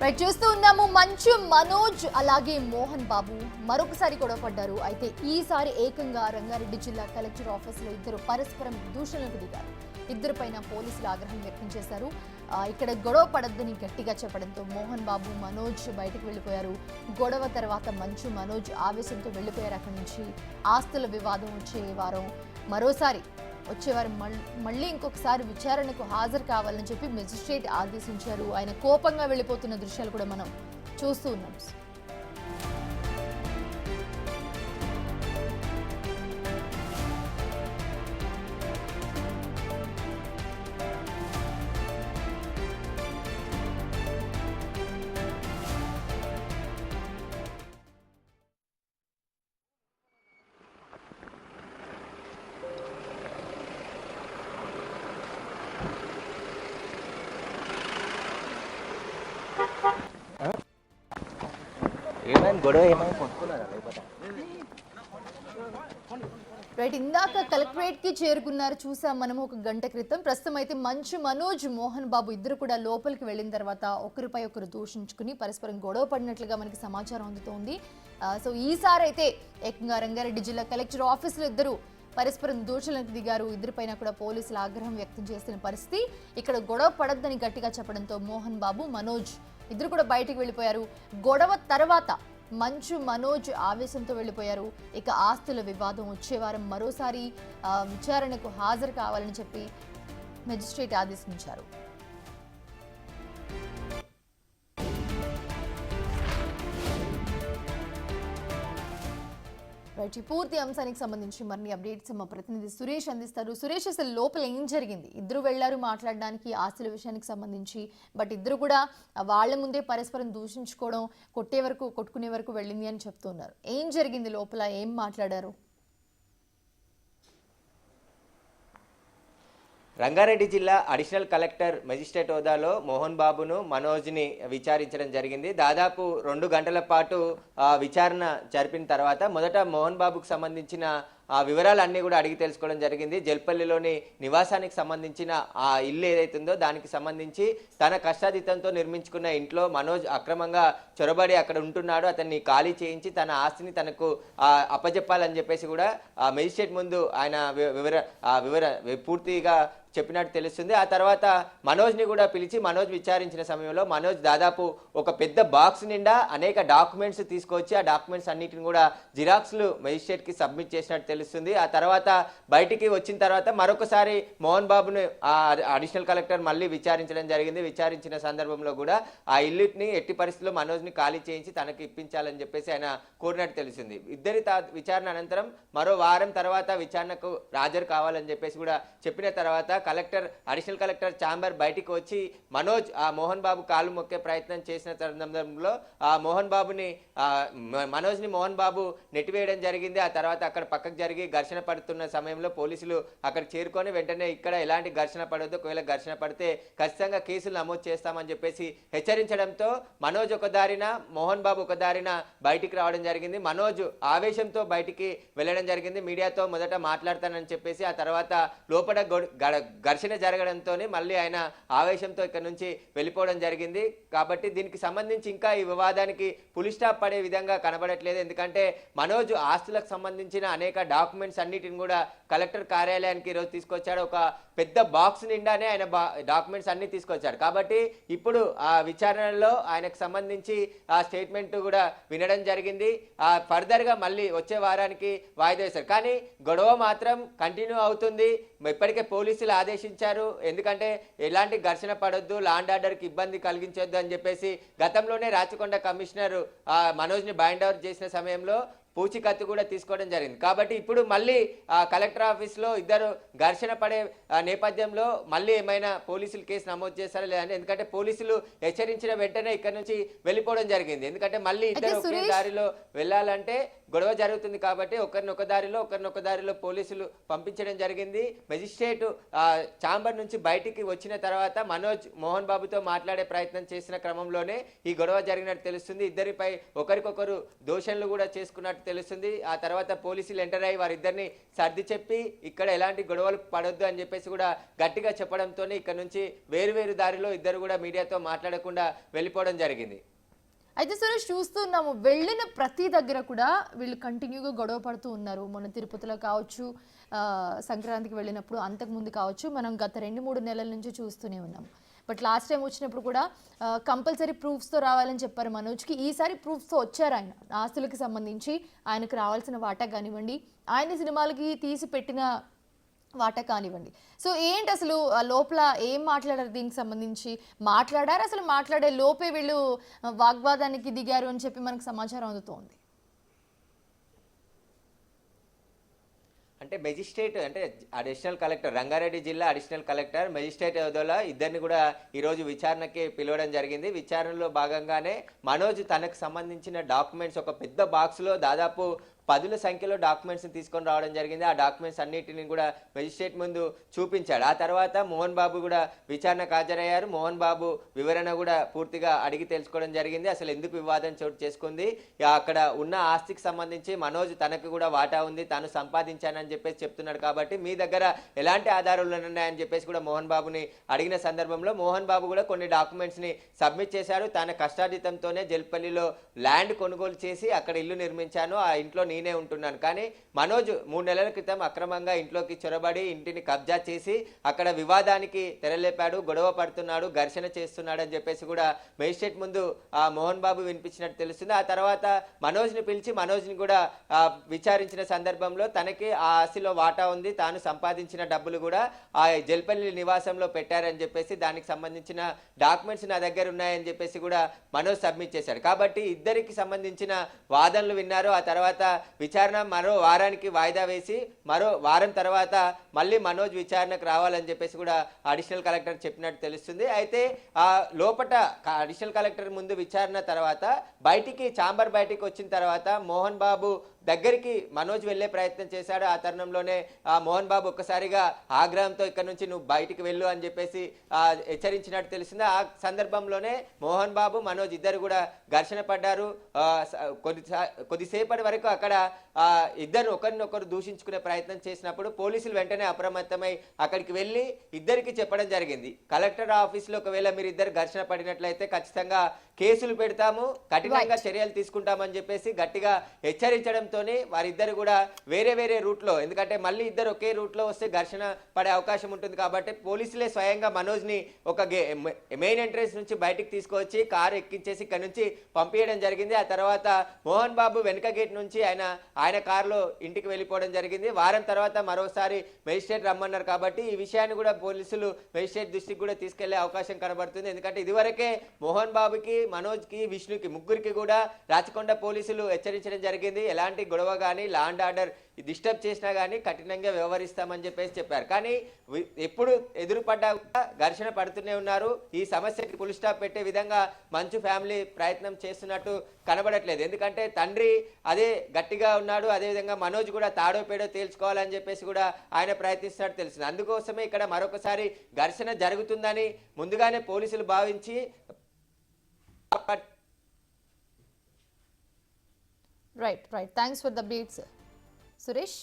Right చూస్తూ ఉన్నాము. మంచు మనోజ్ అలాగే మోహన్ బాబు మరొకసారి గొడవ పడ్డారు. అయితే ఈసారి ఏకంగా రంగారెడ్డి జిల్లా కలెక్టర్ ఆఫీసులో ఇద్దరు పరస్పరం దూషణలకు దిగారు. ఇద్దరిపైన పోలీసులు ఆగ్రహం వ్యక్తం చేశారు. ఇక్కడ గొడవ పడద్దని గట్టిగా చెప్పడంతో మోహన్ బాబు మనోజ్ బయటకు వెళ్లిపోయారు. గొడవ తర్వాత మంచు మనోజ్ ఆవేశంతో వెళ్లిపోయారు అక్కడి నుంచి. ఆస్తుల వివాదం వచ్చేవారు మళ్ళీ ఇంకొకసారి విచారణకు హాజరు కావాలని చెప్పి మెజిస్ట్రేట్ ఆదేశించారు. ఆయన కోపంగా వెళ్ళిపోతున్న దృశ్యాలు కూడా మనం చూస్తూ ఉన్నాం. రైట్, ఇందాక కలెక్టరేట్ కి చేరుకున్నారు చూసాం మనం ఒక గంట క్రితం. ప్రస్తుతం అయితే మంచు మనోజ్ మోహన్ బాబు ఇద్దరు కూడా లోపలికి వెళ్ళిన తర్వాత ఒకరిపై ఒకరు దూషించుకుని పరస్పరం గొడవ పడినట్లుగా మనకి సమాచారం అందుతోంది. సో ఈసారి అయితే ఏకంగా రంగారెడ్డి జిల్లా కలెక్టర్ ఆఫీసులో ఇద్దరు పరస్పరం దూషణలకు దిగారు. ఇద్దరిపైన కూడా పోలీసులు ఆగ్రహం వ్యక్తం చేస్తున్న పరిస్థితి. ఇక్కడ గొడవ పడద్దని గట్టిగా చెప్పడంతో మోహన్ బాబు మనోజ్ ఇద్దరు కూడా బయటికి వెళ్ళిపోయారు. గొడవ తర్వాత మంచు మనోజ్ ఆవేశంతో వెళ్ళిపోయారు. ఇక ఆస్తుల వివాదం వచ్చే వారం మరోసారి విచారణకు హాజరు కావాలని చెప్పి మెజిస్ట్రేట్ ఆదేశించారు. రైట్, ఈ పూర్తి అంశానికి సంబంధించి మరిన్ని అప్డేట్స్ మా ప్రతినిధి సురేష్ అందిస్తారు. సురేష్, అసలు లోపల ఏం జరిగింది? ఇద్దరు వెళ్లారు మాట్లాడడానికి ఆస్తుల విషయానికి సంబంధించి, బట్ ఇద్దరు కూడా వాళ్ళ ముందే పరస్పరం దూషించుకోవడం, కొట్టుకునే వరకు వెళ్ళింది అని చెప్తున్నారు. ఏం జరిగింది లోపల, ఏం మాట్లాడారు? రంగారెడ్డి జిల్లా అడిషనల్ కలెక్టర్ మెజిస్ట్రేట్ హోదాలో మోహన్ బాబును మనోజ్ని విచారించడం జరిగింది. దాదాపు 2 గంటల పాటు విచారణ జరిపిన తర్వాత మొదట మోహన్ బాబుకు సంబంధించిన ఆ వివరాలన్నీ కూడా అడిగి తెలుసుకోవడం జరిగింది. జల్పల్లిలోని నివాసానికి సంబంధించిన ఆ ఇల్లు ఏదైతుందో దానికి సంబంధించి తన కష్టాతీతంతో నిర్మించుకున్న ఇంట్లో మనోజ్ అక్రమంగా చొరబడి అక్కడ ఉంటున్నాడు, అతన్ని ఖాళీ చేయించి తన ఆస్తిని తనకు అప్పజెప్పాలని చెప్పేసి కూడా మెజిస్ట్రేట్ ముందు ఆయన వివర పూర్తిగా చెప్పినట్టు తెలుస్తుంది. ఆ తర్వాత మనోజ్ని కూడా పిలిచి మనోజ్ విచారించిన సమయంలో మనోజ్ దాదాపు ఒక పెద్ద బాక్స్ నిండా అనేక డాక్యుమెంట్స్ తీసుకొచ్చి ఆ డాక్యుమెంట్స్ అన్నిటిని కూడా జిరాక్స్లు మెజిస్ట్రేట్కి సబ్మిట్ చేసినట్టు తెలుస్తుంది. ఆ తర్వాత బయటికి వచ్చిన తర్వాత మరొకసారి మోహన్ బాబును అడిషనల్ కలెక్టర్ మళ్ళీ విచారించడం జరిగింది. విచారించిన సందర్భంలో కూడా ఆ ఇల్లుని ఎట్టి పరిస్థితుల్లో మనోజ్ని ఖాళీ చేయించి తనకు ఇప్పించాలని చెప్పేసి ఆయన కోరినట్టు తెలిసింది. ఇద్దరి విచారణ అనంతరం మరో వారం తర్వాత విచారణకు హాజరు కావాలని చెప్పేసి కూడా చెప్పిన తర్వాత అడిషనల్ కలెక్టర్ ఛాంబర్ బయటికి వచ్చి మనోజ్ ఆ మోహన్ బాబు కాలు మొక్కే ప్రయత్నం చేసిన సందర్భంలో ఆ మనోజ్ని మోహన్ బాబు నెట్టివేయడం జరిగింది. ఆ తర్వాత అక్కడ పక్కకు జరిగి ఘర్షణ పడుతున్న సమయంలో పోలీసులు అక్కడ చేరుకొని వెంటనే ఇక్కడ ఎలాంటి ఘర్షణ పడవద్దు, ఒకవేళ ఘర్షణ పడితే ఖచ్చితంగా కేసులు నమోదు చేస్తామని చెప్పేసి హెచ్చరించడంతో మనోజ్ ఒక దారిన మోహన్ బాబు ఒక దారిన బయటికి రావడం జరిగింది. మనోజ్ ఆవేశంతో బయటికి వెళ్ళడం జరిగింది. మీడియాతో మొదట మాట్లాడతానని చెప్పేసి ఆ తర్వాత లోపల ఘర్షణ జరగడంతో మళ్ళీ ఆయన ఆవేశంతో ఇక్కడ నుంచి వెళ్ళిపోవడం జరిగింది. కాబట్టి దీనికి సంబంధించి ఇంకా ఈ వివాదానికి పులి స్టాప్ పడే విధంగా కనబడట్లేదు. ఎందుకంటే మనోజ్ ఆస్తులకు సంబంధించిన అనేక డాక్యుమెంట్స్ అన్నిటిని కూడా కలెక్టర్ కార్యాలయానికి ఈరోజు తీసుకొచ్చాడు. ఒక పెద్ద బాక్స్ నిండానే ఆయన డాక్యుమెంట్స్ అన్ని తీసుకొచ్చాడు. కాబట్టి ఇప్పుడు ఆ విచారణలో ఆయనకు సంబంధించి ఆ స్టేట్మెంట్ కూడా వినడం జరిగింది. ఫర్దర్గా మళ్ళీ వచ్చే వారానికి వాయిదా వేశారు. కానీ గొడవ మాత్రం కంటిన్యూ అవుతుంది. ఇప్పటికే పోలీసులు ఆదేశించారు, ఎందుకంటే ఎలాంటి ఘర్షణ పడొద్దు, లా అండ్ ఆర్డర్కి ఇబ్బంది కలిగించొద్దు అని చెప్పేసి గతంలోనే రాచకొండ కమిషనర్ మనోజ్ని బైండ్ అవుట్ చేసిన సమయంలో పూచికత్తు కూడా తీసుకోవడం జరిగింది. కాబట్టి ఇప్పుడు మళ్ళీ కలెక్టర్ ఆఫీస్లో ఇద్దరు ఘర్షణ పడే నేపథ్యంలో మళ్ళీ ఏమైనా పోలీసులు కేసు నమోదు చేస్తారా లేదంటే, ఎందుకంటే పోలీసులు హెచ్చరించిన వెంటనే ఇక్కడ నుంచి వెళ్ళిపోవడం జరిగింది. ఎందుకంటే మళ్ళీ ఇద్దరు ఒకే దారిలో వెళ్ళాలంటే గొడవ జరుగుతుంది. కాబట్టి ఒకరినొక దారిలో పోలీసులు పంపించడం జరిగింది. మెజిస్ట్రేట్ ఛాంబర్ నుంచి బయటికి వచ్చిన తర్వాత మనోజ్ మోహన్ బాబుతో మాట్లాడే ప్రయత్నం చేసిన క్రమంలోనే ఈ గొడవ జరిగినట్టు తెలుస్తుంది. ఇద్దరిపై ఒకరికొకరు దోషణలు కూడా చేసుకున్నట్టు తెలుస్తుంది. ఆ తర్వాత పోలీసులు ఎంటర్ అయ్యి వారిద్దరిని సర్ది చెప్పి ఇక్కడ ఎలాంటి గొడవలు పడొద్దు అని చెప్పేసి కూడా గట్టిగా చెప్పడంతోనే ఇక్కడ నుంచి వేరు దారిలో ఇద్దరు కూడా మీడియాతో మాట్లాడకుండా వెళ్ళిపోవడం జరిగింది. అయితే సురేష్ చూస్తున్నాము వెళ్ళిన ప్రతి దగ్గర కూడా వీళ్ళు కంటిన్యూగా గొడవ పడుతూ ఉన్నారు. మొన్న తిరుపతిలో కావచ్చు, సంక్రాంతికి వెళ్ళినప్పుడు, అంతకుముందు కావచ్చు, మనం గత 2-3 నెలల నుంచి చూస్తూనే ఉన్నాం. బట్ లాస్ట్ టైం వచ్చినప్పుడు కూడా కంపల్సరీ ప్రూఫ్స్తో రావాలని చెప్పారు మనోజ్కి. ఈసారి ప్రూఫ్స్తో వచ్చారు. ఆయన ఆస్తులకి సంబంధించి ఆయనకు రావాల్సిన వాటా కానివ్వండి, ఆయన సినిమాలకి తీసి పెట్టిన వాటా కానివ్వండి. సో ఏంటి అసలు లోపల ఏం మాట్లాడారు? దీనికి సంబంధించి మాట్లాడారు? అసలు మాట్లాడే లోపే వీళ్ళు వాగ్వాదానికి దిగారు అని చెప్పి మనకు సమాచారం అందుతోంది. అంటే మెజిస్ట్రేట్ అంటే అడిషనల్ కలెక్టర్ రంగారెడ్డి జిల్లా అడిషనల్ కలెక్టర్ మెజిస్ట్రేట్ హోదాలో ఇద్దరిని కూడా ఈరోజు విచారణకి పిలవడం జరిగింది. విచారణలో భాగంగానే మనోజ్ తనకు సంబంధించిన డాక్యుమెంట్స్ ఒక పెద్ద బాక్స్లో దాదాపు 10ల సంఖ్యలో డాక్యుమెంట్స్ని తీసుకొని రావడం జరిగింది. ఆ డాక్యుమెంట్స్ అన్నిటిని కూడా మెజిస్ట్రేట్ ముందు చూపించాడు. ఆ తర్వాత మోహన్ బాబు కూడా విచారణకు హాజరయ్యారు. మోహన్ బాబు వివరణ కూడా పూర్తిగా అడిగి తెలుసుకోవడం జరిగింది. అసలు ఎందుకు వివాదం చోటు చేసుకుంది, అక్కడ ఉన్న ఆస్తికి సంబంధించి మనోజ్ తనకు కూడా వాటా ఉంది, తాను సంపాదించానని చెప్పేసి చెప్తున్నాడు. కాబట్టి మీ దగ్గర ఎలాంటి ఆధారాలు ఉన్నాయని చెప్పేసి కూడా మోహన్ బాబుని అడిగిన సందర్భంలో మోహన్ బాబు కూడా కొన్ని డాక్యుమెంట్స్ని సబ్మిట్ చేశారు. తన కష్టార్జితంతోనే జల్పల్లిలో ల్యాండ్ కొనుగోలు చేసి అక్కడ ఇల్లు నిర్మించాను, ఆ ఇంట్లో నేనే ఉంటున్నాను. కానీ మనోజ్ 3 నెలల క్రితం అక్రమంగా ఇంట్లోకి చొరబడి ఇంటిని కబ్జా చేసి అక్కడ వివాదానికి తెరలేపాడు, గొడవ పడుతున్నాడు, ఘర్షణ చేస్తున్నాడు అని చెప్పేసి కూడా మెజిస్ట్రేట్ ముందు మోహన్ బాబు వినిపించినట్టు తెలుస్తుంది. ఆ తర్వాత మనోజ్ని పిలిచి మనోజ్ని కూడా విచారించిన సందర్భంలో తనకి ఆ ఆస్తిలో వాటా ఉంది, తాను సంపాదించిన డబ్బులు కూడా ఆ జల్పల్లి నివాసంలో పెట్టారని చెప్పేసి దానికి సంబంధించిన డాక్యుమెంట్స్ నా దగ్గర ఉన్నాయని చెప్పేసి కూడా మనోజ్ సబ్మిట్ చేశాడు. కాబట్టి ఇద్దరికి సంబంధించిన వాదనలు విన్నారు. ఆ తర్వాత విచారణ మరో వారానికి వాయిదా వేసి మరో వారం తర్వాత మళ్ళీ మనోజ్ విచారణకు రావాలని చెప్పేసి కూడా అడిషనల్ కలెక్టర్ చెప్పినట్టు తెలుస్తుంది. అయితే ఆ లోపట అడిషనల్ కలెక్టర్ ముందు విచారణ తర్వాత ఛాంబర్ బయటికి వచ్చిన తర్వాత మోహన్ బాబు దగ్గరికి మనోజ్ వెళ్లే ప్రయత్నం చేశాడు. ఆ తరుణంలోనే మోహన్ బాబు ఒక్కసారిగా ఆగ్రహంతో ఇక్కడ నుంచి నువ్వు బయటికి వెళ్ళు అని చెప్పేసి హెచ్చరించినట్టు తెలిసింది. ఆ సందర్భంలోనే మోహన్ బాబు మనోజ్ ఇద్దరు కూడా ఘర్షణ పడ్డారు. కొద్దిసేపటి వరకు అక్కడ ఇద్దరు ఒకరినొకరు దూషించుకునే ప్రయత్నం చేసినప్పుడు పోలీసులు వెంటనే అప్రమత్తమై అక్కడికి వెళ్ళి ఇద్దరికి చెప్పడం జరిగింది. కలెక్టర్ ఆఫీస్లో ఒకవేళ మీరు ఇద్దరు ఘర్షణ పడినట్లయితే ఖచ్చితంగా కేసులు పెడతాము, కఠినంగా చర్యలు తీసుకుంటామని చెప్పేసి గట్టిగా హెచ్చరించడంతోనే వారిద్దరు కూడా వేరే రూట్లో, ఎందుకంటే మళ్ళీ ఇద్దరు ఒకే రూట్లో వస్తే ఘర్షణ పడే అవకాశం ఉంటుంది కాబట్టి పోలీసులే స్వయంగా మనోజ్ని ఒక మెయిన్ ఎంట్రెన్స్ నుంచి బయటికి తీసుకొచ్చి కారు ఎక్కించేసి ఇక్కడ నుంచి పంపించడం జరిగింది. ఆ తర్వాత మోహన్ బాబు వెనుక గేట్ నుంచి ఆయన కారులో ఇంటికి వెళ్ళిపోవడం జరిగింది. వారం తర్వాత మరోసారి మెజిస్ట్రేట్ రమ్మన్నారు కాబట్టి ఈ విషయాన్ని కూడా పోలీసులు మెజిస్ట్రేట్ దృష్టికి కూడా తీసుకెళ్లే అవకాశం కనబడుతుంది. ఎందుకంటే ఇదివరకే మోహన్ బాబుకి, మనోజ్కి, విష్ణుకి ముగ్గురికి కూడా రాచకొండ పోలీసులు హెచ్చరించడం జరిగింది. ఎలాంటి గొడవ కానీ లా అండ్ ఆర్డర్ డిస్టర్బ్ చేసినా కానీ కఠినంగా వ్యవహరిస్తామని చెప్పేసి చెప్పారు. కానీ ఎప్పుడు ఎదురుపడ్డా ఘర్షణ పడుతూనే ఉన్నారు. ఈ సమస్యకి ఫుల్ స్టాప్ పెట్టే విధంగా మంచు ఫ్యామిలీ ప్రయత్నం చేస్తున్నట్టు కనబడట్లేదు. ఎందుకంటే తండ్రి అదే గట్టిగా ఉన్నాడు, అదేవిధంగా మనోజ్ కూడా తాడో పేడో తేల్చుకోవాలని చెప్పేసి కూడా ఆయన ప్రయత్నిస్తున్నట్టు తెలిసింది. అందుకోసమే ఇక్కడ మరొకసారి ఘర్షణ జరుగుతుందని ముందుగానే పోలీసులు భావించి right. Thanks for the updates Suresh.